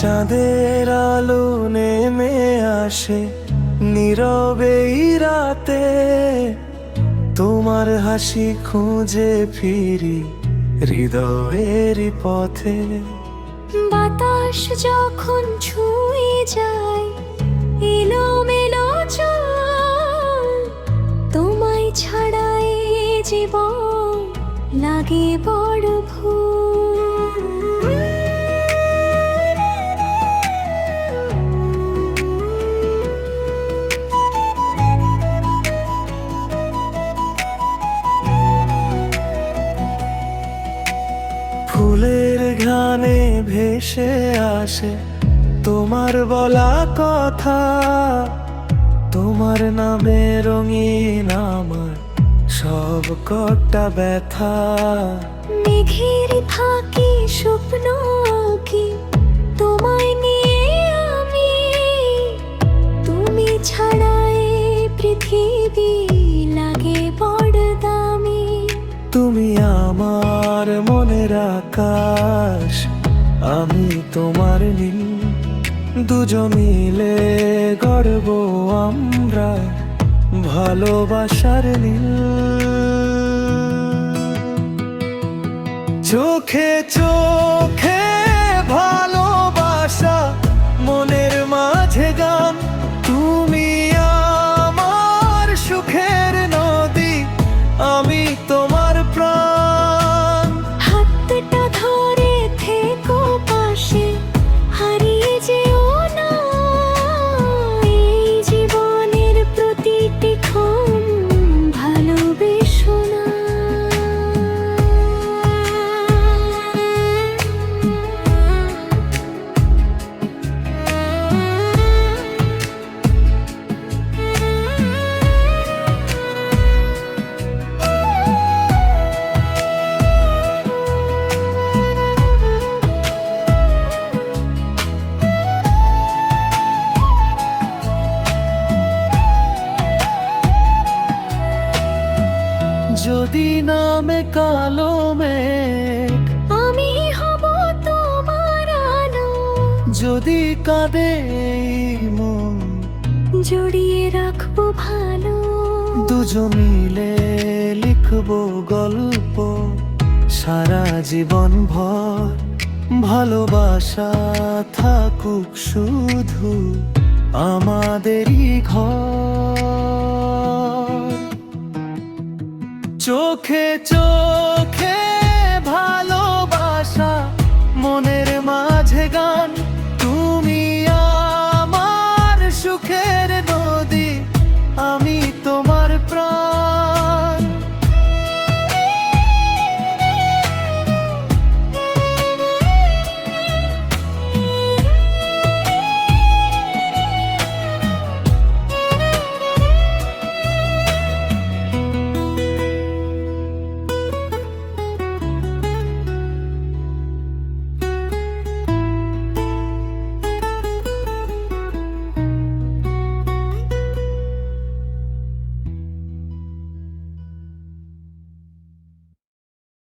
চাঁদের আলো নেমে আসে নীরবে এই রাতে, তোমার হাসি খুঁজে ফিরি হৃদয়ের পথে। বাতাস যখন ছুঁয়ে যায় এলোমেলো চল, তোমায় ছাড়া এই জীবন লাগে বড় ভুল। ফুলের ঘ্রাণে ভেসে আসে তোমার বলা কথা, তোমার নামে রঙিন আমার সব কটা ব্যথা। মেঘের ফাঁকে স্বপ্ন আঁকি তোমায় নিয়ে আমি, তুমি ছাড়া এই পৃথিবী লাগে বড় দামি। তুমি আমার মনের আকাশ, আমি তোমার নীল, দুজন মিলে গড়ব আমরা ভালোবাসার নীল। চোখে চোখে ভালোবাসা, মনের মাঝে গান, তুমি আমার সুখের নদী, আমি তোমার প্রাণ। হাতটা ধরে থেকো পাশে, হারিয়ে যেও না এই জীবনের প্রতিটি ক্ষণ ভালোবেসো না। যদি নামে কালো মেঘ, আমি হব তোমার আলো, যদি কাঁদে এই মন, জড়িয়ে রাখবো ভালো। দুজন মিলে লিখবো গল্প সারা জীবন ভর, ভালোবাসা থাকুক শুধু আমাদেরই ঘর। চোখে চোখে ভালোবাসা, মনের মাঝে গান,